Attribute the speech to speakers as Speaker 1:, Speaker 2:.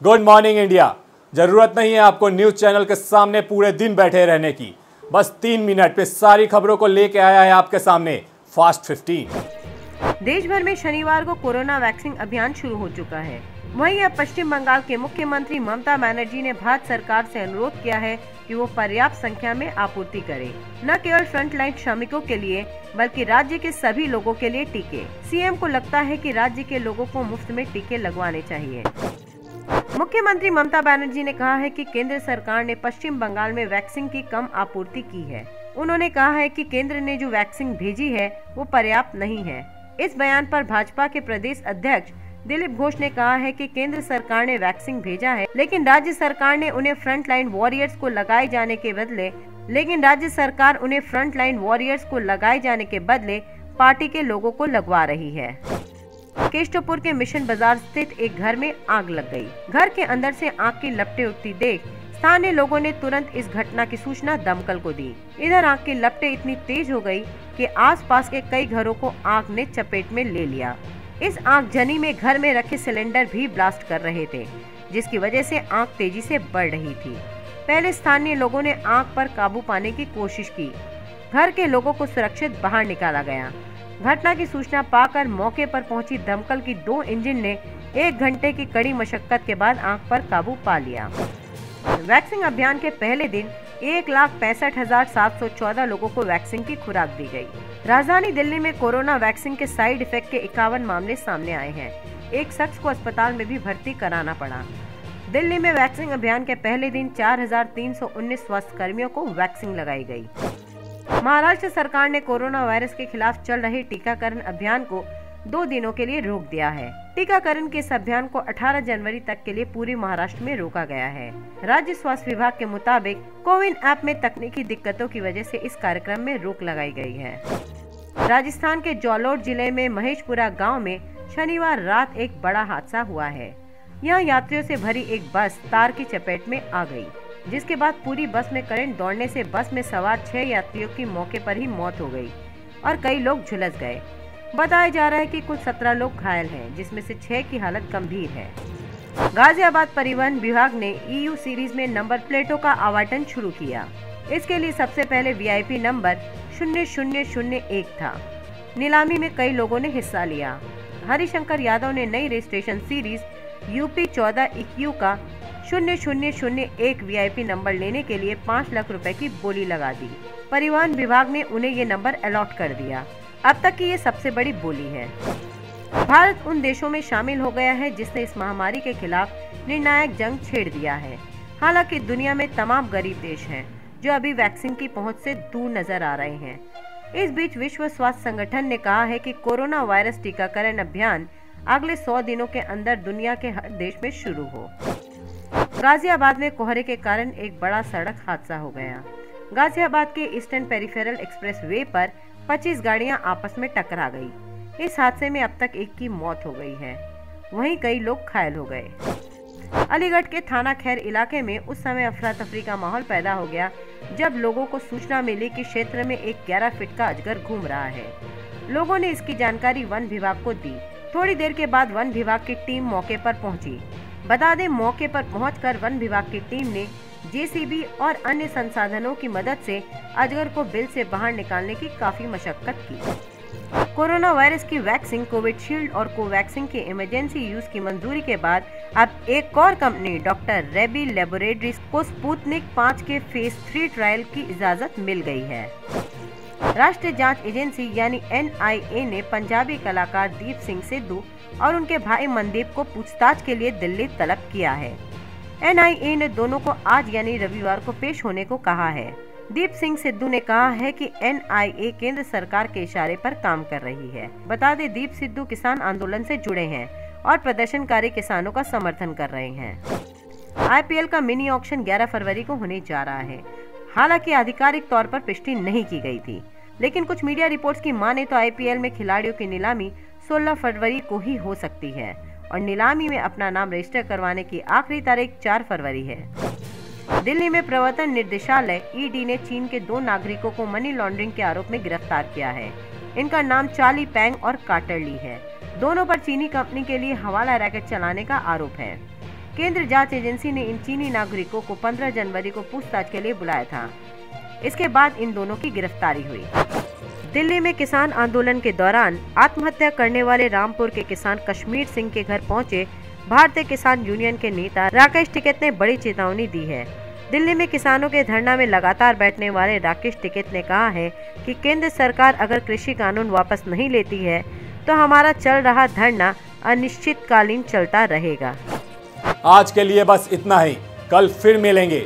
Speaker 1: Good morning India. जरूरत नहीं है आपको न्यूज चैनल के सामने पूरे दिन बैठे रहने की। बस 3 मिनट में सारी खबरों को लेके आया है आपके सामने फास्ट 15।
Speaker 2: देश भर में शनिवार को कोरोना वैक्सीन अभियान शुरू हो चुका है। वहीं अब पश्चिम बंगाल के मुख्यमंत्री ममता बनर्जी ने भारत सरकार से अनुरोध किया है कि वो पर्याप्त संख्या में आपूर्ति करे, न केवल फ्रंटलाइन श्रमिकों के लिए बल्कि राज्य के सभी लोगों के लिए टीके। सीएम को लगता है कि राज्य के लोगों को मुफ्त में टीके लगवाने चाहिए। मुख्यमंत्री ममता बनर्जी ने कहा है कि केंद्र सरकार ने पश्चिम बंगाल में वैक्सीन की कम आपूर्ति की है। उन्होंने कहा है कि केंद्र ने जो वैक्सीन भेजी है वो पर्याप्त नहीं है। इस बयान पर भाजपा के प्रदेश अध्यक्ष दिलीप घोष ने कहा है कि केंद्र सरकार ने वैक्सीन भेजा है, लेकिन राज्य सरकार ने उन्हें फ्रंटलाइन वॉरियर्स को लगाए जाने के बदले पार्टी के लोगों को लगवा रही है। केशवपुर के मिशन बाजार स्थित एक घर में आग लग गई। घर के अंदर से आग की लपटें उठती देख स्थानीय लोगों ने तुरंत इस घटना की सूचना दमकल को दी। इधर आग की लपटें इतनी तेज हो गई कि आसपास के कई घरों को आग ने चपेट में ले लिया। इस आगजनी में घर में रखे सिलेंडर भी ब्लास्ट कर रहे थे, जिसकी वजह से आग तेजी से बढ़ रही थी। पहले स्थानीय लोगों ने आग पर काबू पाने की कोशिश की। घर के लोगों को सुरक्षित बाहर निकाला गया। घटना की सूचना पाकर मौके पर पहुंची दमकल की 2 इंजन ने 1 घंटे की कड़ी मशक्कत के बाद आग पर काबू पा लिया। वैक्सीन अभियान के पहले दिन 1,65,714 लोगों को वैक्सीन की खुराक दी गई। राजधानी दिल्ली में कोरोना वैक्सीन के साइड इफेक्ट के 51 मामले सामने आए हैं। एक शख्स को अस्पताल में भी भर्ती कराना पड़ा। दिल्ली में वैक्सीन अभियान के पहले दिन 4,319 स्वास्थ्य कर्मियों को वैक्सीन लगाई गई। महाराष्ट्र सरकार ने कोरोना वायरस के खिलाफ चल रहे टीकाकरण अभियान को 2 दिनों के लिए रोक दिया है। टीकाकरण के इस अभियान को 18 जनवरी तक के लिए पूरे महाराष्ट्र में रोका गया है। राज्य स्वास्थ्य विभाग के मुताबिक कोविन ऐप में तकनीकी दिक्कतों की वजह से इस कार्यक्रम में रोक लगाई गई है। राजस्थान के जालोर जिले में महेशपुरा गांव में शनिवार रात एक बड़ा हादसा हुआ है। यहाँ यात्रियों से भरी एक बस तार की चपेट में आ गई, जिसके बाद पूरी बस में करंट दौड़ने से बस में सवार 6 यात्रियों की मौके पर ही मौत हो गई और कई लोग झुलस गए। बताया जा रहा है कि कुल 17 लोग घायल हैं, जिसमें से 6 की हालत गंभीर है। गाजियाबाद परिवहन विभाग ने EU सीरीज में नंबर प्लेटों का आवंटन शुरू किया। इसके लिए सबसे पहले VIP नंबर 0001 था। नीलामी में कई लोगों ने हिस्सा लिया। हरिशंकर यादव ने नई रजिस्ट्रेशन सीरीज UP 14 EQ का 0001 VIP नंबर लेने के लिए 5 लाख रुपए की बोली लगा दी। परिवहन विभाग ने उन्हें ये नंबर अलॉट कर दिया। अब तक की ये सबसे बड़ी बोली है। भारत उन देशों में शामिल हो गया है जिसने इस महामारी के खिलाफ निर्णायक जंग छेड़ दिया है। हालांकि दुनिया में तमाम गरीब देश हैं जो अभी वैक्सीन की पहुंच से दूर नजर आ रहे हैं। इस बीच विश्व स्वास्थ्य संगठन ने कहा है कि कोरोना वायरस टीकाकरण अभियान अगले 100 दिनों के अंदर दुनिया के हर देश में शुरू हो। गाजियाबाद में कोहरे के कारण एक बड़ा सड़क हादसा हो गया। गाजियाबाद के ईस्टर्न पेरिफेरल एक्सप्रेस वे पर 25 गाड़ियां आपस में टकरा गई। इस हादसे में अब तक 1 की मौत हो गई है, वहीं कई लोग घायल हो गए। अलीगढ़ के थाना खैर इलाके में उस समय अफरा तफरी का माहौल पैदा हो गया जब लोगों को सूचना मिली कि क्षेत्र में एक 11 फीट का अजगर घूम रहा है। लोगों ने इसकी जानकारी वन विभाग को दी। थोड़ी देर के बाद वन विभाग की टीम मौके पर पहुंची। बता दें, मौके पर पहुंचकर वन विभाग की टीम ने JCB और अन्य संसाधनों की मदद से अजगर को बिल से बाहर निकालने की काफी मशक्कत की। कोरोना वायरस की वैक्सीन कोविशील्ड और कोवैक्सीन के इमरजेंसी यूज की मंजूरी के बाद अब एक और कंपनी डॉक्टर रेबी लेबोरेटरीज को स्पुतनिक 5 के फेज 3 ट्रायल की इजाजत मिल गई है। राष्ट्रीय जांच एजेंसी यानी NIA ने पंजाबी कलाकार दीप सिंह सिद्धू और उनके भाई मनदीप को पूछताछ के लिए दिल्ली तलब किया है। NIA ने दोनों को आज यानी रविवार को पेश होने को कहा है। दीप सिंह सिद्धू ने कहा है कि NIA केंद्र सरकार के इशारे पर काम कर रही है। बता दें, दीप सिद्धू किसान आंदोलन से जुड़े हैं और प्रदर्शनकारी किसानों का समर्थन कर रहे हैं। IPL का मिनी ऑक्शन 11 फरवरी को होने जा रहा है। हालांकि आधिकारिक तौर पर पुष्टि नहीं की गई थी, लेकिन कुछ मीडिया रिपोर्ट्स की माने तो IPL में खिलाड़ियों की नीलामी 16 फरवरी को ही हो सकती है और नीलामी में अपना नाम रजिस्टर करवाने की आखिरी तारीख 4 फरवरी है। दिल्ली में प्रवर्तन निदेशालय ED ने चीन के 2 नागरिकों को मनी लॉन्ड्रिंग के आरोप में गिरफ्तार किया है। इनका नाम चार्ली पैंग और कार्टर ली है। दोनों पर चीनी कंपनी के लिए हवाला रैकेट चलाने का आरोप है। केंद्र जांच एजेंसी ने इन चीनी नागरिकों को 15 जनवरी को पूछताछ के लिए बुलाया था। इसके बाद इन दोनों की गिरफ्तारी हुई। दिल्ली में किसान आंदोलन के दौरान आत्महत्या करने वाले रामपुर के किसान कश्मीर सिंह के घर पहुंचे भारतीय किसान यूनियन के नेता राकेश टिकैत ने बड़ी चेतावनी दी है। दिल्ली में किसानों के धरना में लगातार बैठने वाले राकेश टिकैत ने कहा है कि केंद्र सरकार अगर कृषि कानून वापस नहीं लेती है तो हमारा चल रहा धरना अनिश्चितकालीन चलता रहेगा।
Speaker 1: आज के लिए बस इतना ही, कल फिर मिलेंगे।